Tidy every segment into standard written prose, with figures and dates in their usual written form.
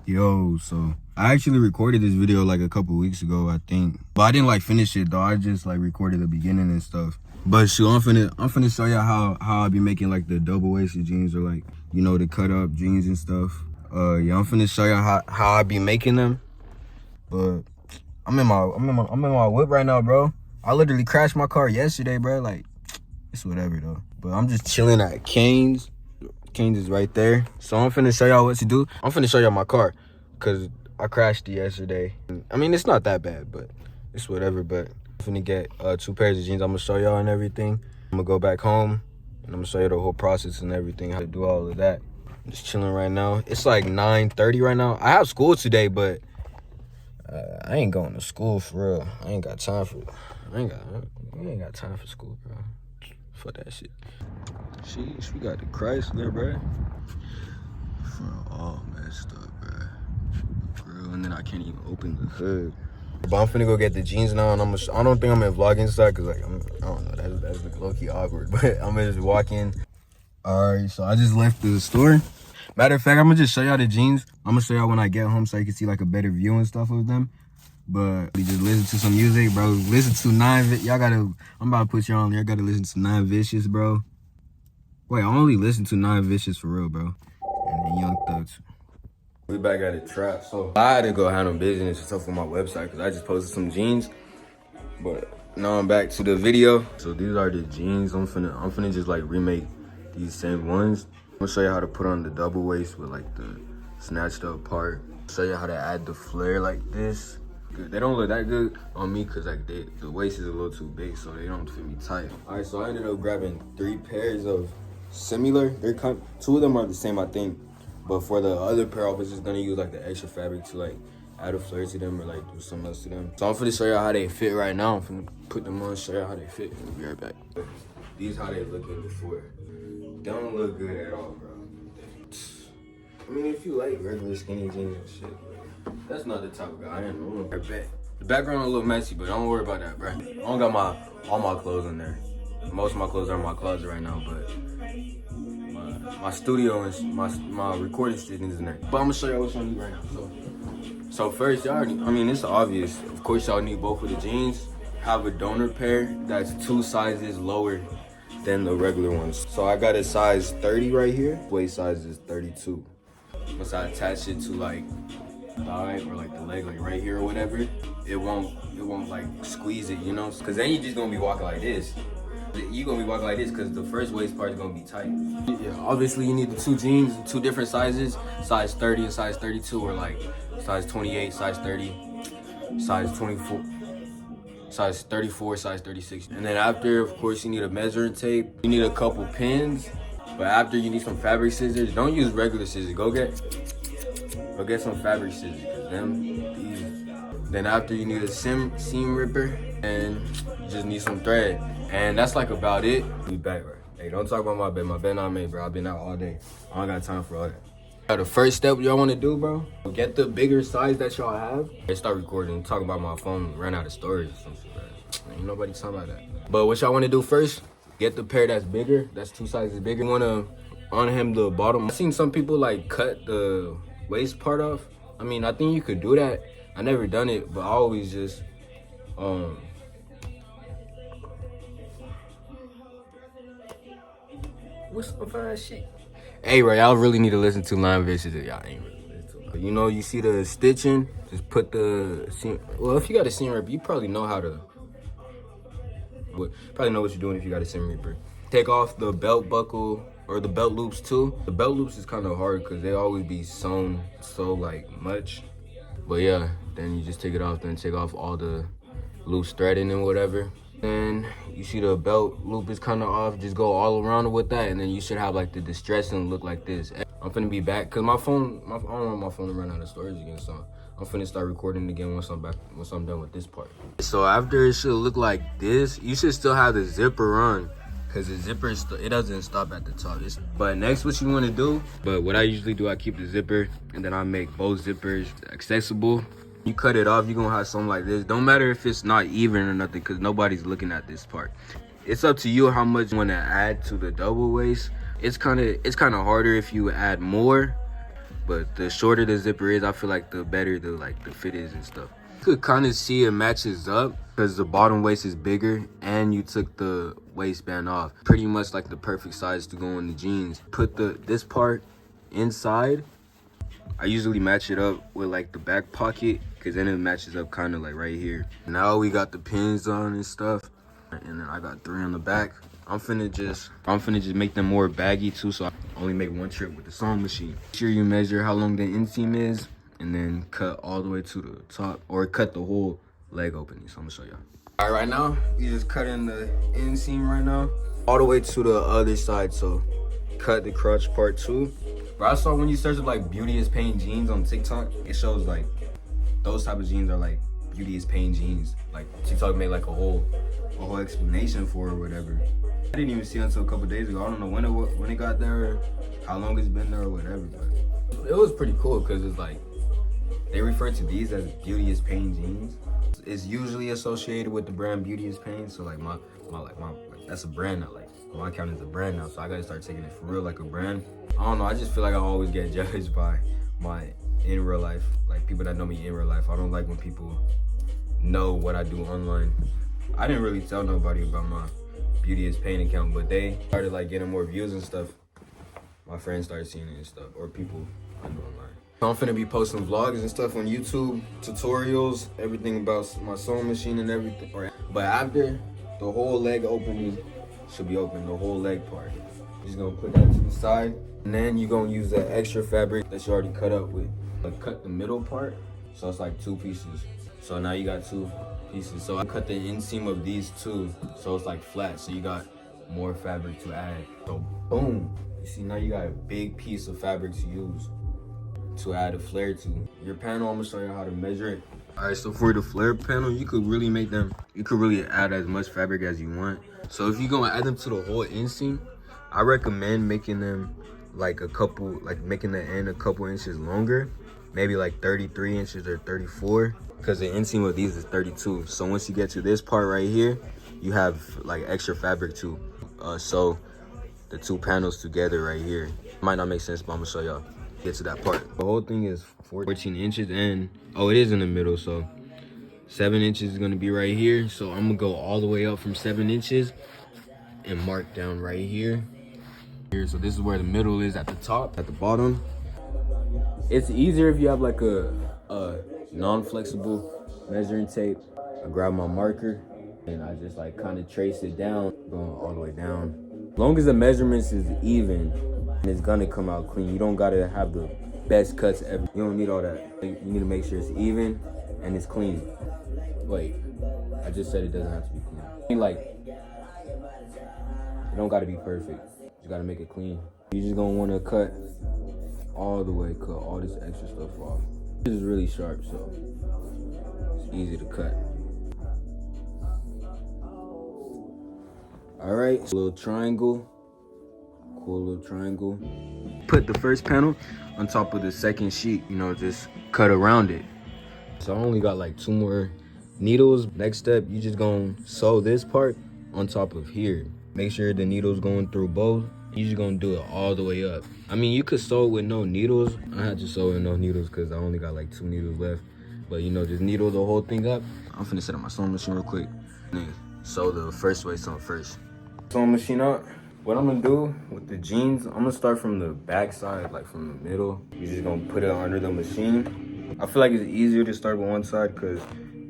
Yo, so I actually recorded this video like a couple weeks ago, I think. But I didn't like finish it though. I just like recorded the beginning and stuff. But shoot, I'm finna show you how I be making like the double waisted jeans or like, you know, the cut up jeans and stuff. Yeah, I'm finna show you how I be making them. But I'm in my whip right now, bro. I literally crashed my car yesterday, bro. Like, it's whatever though. But I'm just chilling at Cane's. Cane's is right there. So I'm finna show y'all what to do. I'm finna show y'all my car because I crashed it yesterday. I mean, it's not that bad, but it's whatever. But I'm finna get 2 pairs of jeans. I'm gonna show y'all and everything. I'm gonna go back home and I'm gonna show you the whole process and everything, how to do all of that. I'm just chilling right now. It's like 9:30 right now. I have school today, but I ain't going to school for real. I ain't got time for it. I ain't got time for school, bro. Fuck that shit. Sheesh, we got the Chrysler, bro. Front all messed up, bro. Grill, and then I can't even open the hood. But I'm finna go get the jeans now, and I don't think I'm gonna vlog inside, cause like I don't know, that's low-key awkward. But I'm gonna just walk in. All right, so I just left the store. Matter of fact, I'm gonna just show y'all the jeans. I'm gonna show y'all when I get home, so you can see like a better view and stuff of them. But we just listen to some music, bro. Listen to I'm about to put y'all on there. Gotta listen to 9 Vicious, bro. Wait, I only listen to 9 Vicious for real, bro. And then Young Thugs. We back at the trap, so I had to go handle business and stuff on my website because I just posted some jeans. But now I'm back to the video. So these are the jeans. I'm finna just like remake these same ones. I'm gonna show you how to put on the double waist with like the snatched up part. Show you how to add the flare like this. They don't look that good on me because like the waist is a little too big, so they don't fit me tight. All right, so I ended up grabbing 3 pairs of similar. 2 of them are the same, I think. But for the other pair, I was just gonna use like the extra fabric to like add a flare to them or like do something else to them. So I'm finna show y'all how they fit right now. I'm finna put them on, show y'all how they fit, and we'll be right back. These how they looking before. They don't look good at all, bro. I mean, if you like regular skinny jeans and shit, that's not the type of guy I am. I bet. The background a little messy, but don't worry about that, bro. I don't got all my clothes in there. Most of my clothes are in my closet right now, but my studio and my recording station is in there. But I'm gonna show y'all what y'all need right now. So first, y'all already, I mean, it's obvious. Of course, y'all need both of the jeans. Have a donor pair that's 2 sizes lower than the regular ones. So I got a size 30 right here. Waist size is 32. Once I attach it to like thigh or like the leg, like right here or whatever, it won't like squeeze it, you know? Cause then you just gonna be walking like this. You gonna be walking like this cause the first waist part is gonna be tight. Yeah, obviously you need the 2 jeans, 2 different sizes, size 30 and size 32, or like size 28, size 30, size 24, size 34, size 36. And then after, of course, you need a measuring tape. You need a couple pins. But after, you need some fabric scissors. Don't use regular scissors. Go get some fabric scissors. Then after, you need a seam ripper, and you just need some thread. And that's like about it. We back, right? Hey, don't talk about my bed. My bed not made, bro. I've been out all day. I don't got time for all that. The first step y'all want to do, bro, get the bigger size that y'all have. And start recording. Talking about my phone ran out of storage or something, bro. Ain't nobody talking about that. But what y'all want to do first? Get the pair that's bigger, that's 2 sizes bigger. You wanna unhem the bottom. I've seen some people like cut the waist part off. I mean, I think you could do that. I never done it, but I always just, what's some fine shit? Hey, bro, y'all really need to listen to 9 Vicious if y'all ain't really listening to. You know, you see the stitching, just put the seam. Well, if you got a seam ripper, you probably know how to. Probably know what you're doing if you got a seam ripper. Take off the belt buckle or the belt loops too. The belt loops is kind of hard because they always be sewn so like much. But yeah, then you just take it off, then take off all the loose threading and whatever. Then you see the belt loop is kind of off, just go all around with that, and then you should have like the distressing look like this. I'm finna be back because I don't want my phone to run out of storage again, so I'm finna start recording again once I'm done with this part. So after it should look like this, you should still have the zipper on, because the zipper, it doesn't stop at the top. But next, what you want to do, but what I usually do, I keep the zipper, and then I make both zippers accessible. You cut it off, you're gonna have something like this. Don't matter if it's not even or nothing, because nobody's looking at this part. It's up to you how much you want to add to the double waist. It's kind of harder if you add more, But the shorter the zipper is, I feel like the better the fit is and stuff. You could kind of see it matches up because the bottom waist is bigger and you took the waistband off. Pretty much like the perfect size to go in the jeans. Put this part inside. I usually match it up with like the back pocket because then it matches up kind of like right here. Now we got the pins on and stuff, and then I got 3 on the back. I'm finna just make them more baggy too, so I only make 1 trip with the sewing machine. Make sure you measure how long the inseam is and then cut all the way to the top, or cut the whole leg opening. So I'm gonna show y'all. All right, right now we just cutting the inseam right now all the way to the other side. So cut the crotch part too. But I saw when you search like beauty is pain jeans on TikTok, it shows like those type of jeans are like beauty is pain jeans. Like TikTok made like a whole explanation for it or whatever. I didn't even see it until a couple days ago. I don't know when it got there, or how long it's been there or whatever, but it was pretty cool because it's like they refer to these as beauty is pain jeans. It's usually associated with the brand Beauty is Pain, so like my that's a brand now. Like my account is a brand now, so I gotta start taking it for real like a brand. I don't know, I just feel like I always get judged by my in real life, like people that know me in real life. I don't like when people know what I do online. I didn't really tell nobody about my Beauty is Pain account, but they started like getting more views and stuff. My friends started seeing it and stuff, or people I know online. So I'm finna be posting vlogs and stuff on YouTube, tutorials, everything about my sewing machine and everything. But after the whole leg opening should be open, the whole leg part. You're just gonna put that to the side, and then you're gonna use that extra fabric that you already cut up with. Like cut the middle part, so it's like 2 pieces. So now you got 2 pieces. So I cut the inseam of these 2, so it's like flat. So you got more fabric to add. So boom, you see now you got a big piece of fabric to use to add a flare to your panel. I'm gonna show you how to measure it. All right, so for the flare panel, you could really add as much fabric as you want. So if you're gonna add them to the whole inseam, I recommend making them like making the end a couple inches longer, maybe like 33 inches or 34, because the inseam of these is 32. So once you get to this part right here, you have like extra fabric to sew the 2 panels together right here. Might not make sense, but I'm gonna show y'all. Get to that part. The whole thing is 14 inches, and it is in the middle, so 7 inches is gonna be right here. So I'm gonna go all the way up from 7 inches and mark down right here. So this is where the middle is at the top. At the bottom, it's easier if you have like a non-flexible measuring tape. I grab my marker and I just like kind of trace it down, going all the way down. As long as the measurements is even, and it's gonna come out clean. You don't gotta have the best cuts ever. You don't need all that. You need to make sure it's even and it's clean. Wait, I just said it doesn't have to be clean. I mean, like, it don't gotta be perfect. You gotta make it clean. You just gonna wanna cut all the way, cut all this extra stuff off. This is really sharp, so it's easy to cut. All right, a little triangle. Cool little triangle. Put the first panel on top of the second sheet, just cut around it. So I only got like 2 more needles. Next step, you just gonna sew this part on top of here. Make sure the needle's going through both. You just gonna do it all the way up. I mean, you could sew it with no needles. I had to sew with no needles because I only got like 2 needles left. But just needle the whole thing up. I'm finna set up my sewing machine real quick. And sew the first waist on first. Sewing machine up. What I'm gonna do with the jeans, I'm gonna start from the back side, like from the middle. You're just gonna put it under the machine. I feel like it's easier to start with one side because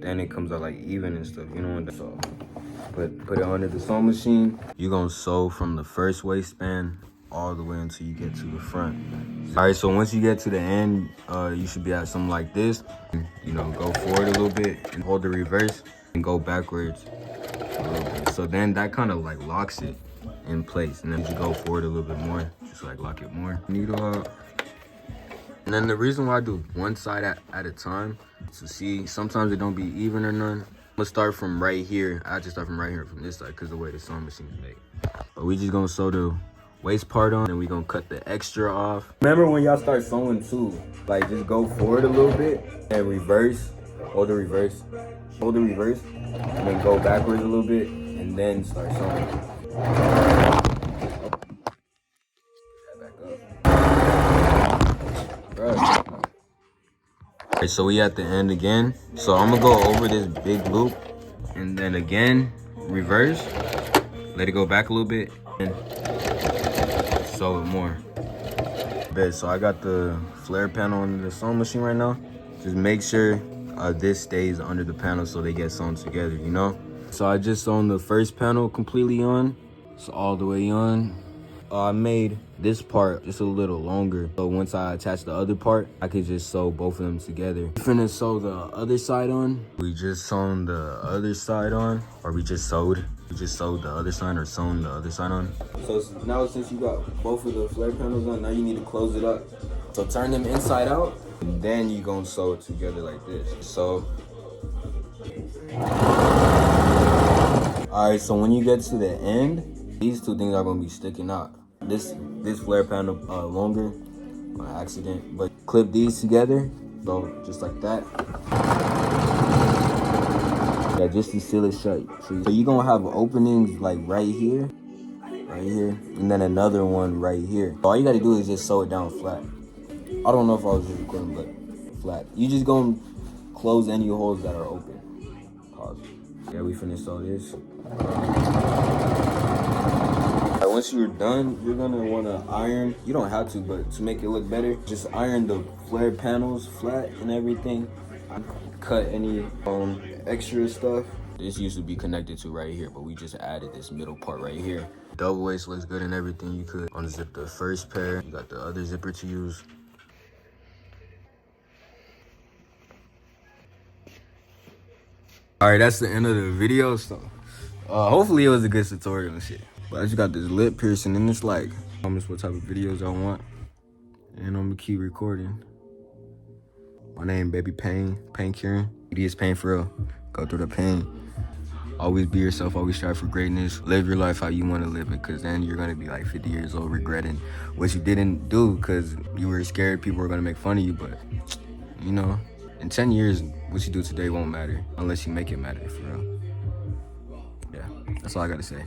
then it comes out like even and stuff, So put it under the sewing machine. You're gonna sew from the first waistband all the way until you get to the front. All right, so once you get to the end, you should be at something like this. Go forward a little bit and hold the reverse and go backwards a little bit. So then that kind of like locks it in place, and then you go forward a little bit more, just like lock it more. Needle up. And then the reason why I do one side at a time, to see sometimes it don't be even or none. I'm gonna start from right here. I just start from right here from this side because the way the sewing machine is made. But we just gonna sew the waist part on, and we gonna cut the extra off. Remember when y'all start sewing too, like just go forward a little bit and reverse, hold the reverse, and then go backwards a little bit and then start sewing. Back up. Bro, Okay, so we at the end again. So I'm gonna go over this big loop and then again, reverse, let it go back a little bit and sew it more. Bet, so I got the flare panel on the sewing machine right now. Just make sure this stays under the panel so they get sewn together, you know? So I just sewn the first panel completely on. It's all the way on. I made this part just a little longer. So once I attach the other part, I could just sew both of them together. We're finna sew the other side on. We just sewn the other side on, or we just sewed. We just sewed the other side or sewn the other side on. So now since you got both of the flare panels on, now you need to close it up. So turn them inside out, and then you gonna sew it together like this. So, all right, so when you get to the end, these two things are gonna be sticking out. This flare panel longer on accident, but clip these together, so just like that. Yeah, just to seal it shut. So you're gonna have openings like right here, and then another one right here. All you gotta do is just sew it down flat. I don't know if I was just recording, but flat. You just gonna close any holes that are open. Pause. Yeah, we finished all this. Once you're done, you're gonna wanna iron. You don't have to, but to make it look better, just iron the flare panels flat and everything. Cut any extra stuff. This used to be connected to right here, but we just added this middle part right here. Double waist looks good and everything. You could unzip the first pair. You got the other zipper to use. All right, that's the end of the video. So hopefully it was a good tutorial and shit. But I just got this lip piercing and it's like, promise what type of videos I want. And I'm gonna keep recording. My name, Baby Pain, paincuring. It is pain for real. Go through the pain. Always be yourself, always strive for greatness. Live your life how you wanna live it, cause then you're gonna be like 50 years old regretting what you didn't do cause you were scared people were gonna make fun of you, but you know, in 10 years, what you do today won't matter unless you make it matter, for real. Yeah, that's all I gotta say.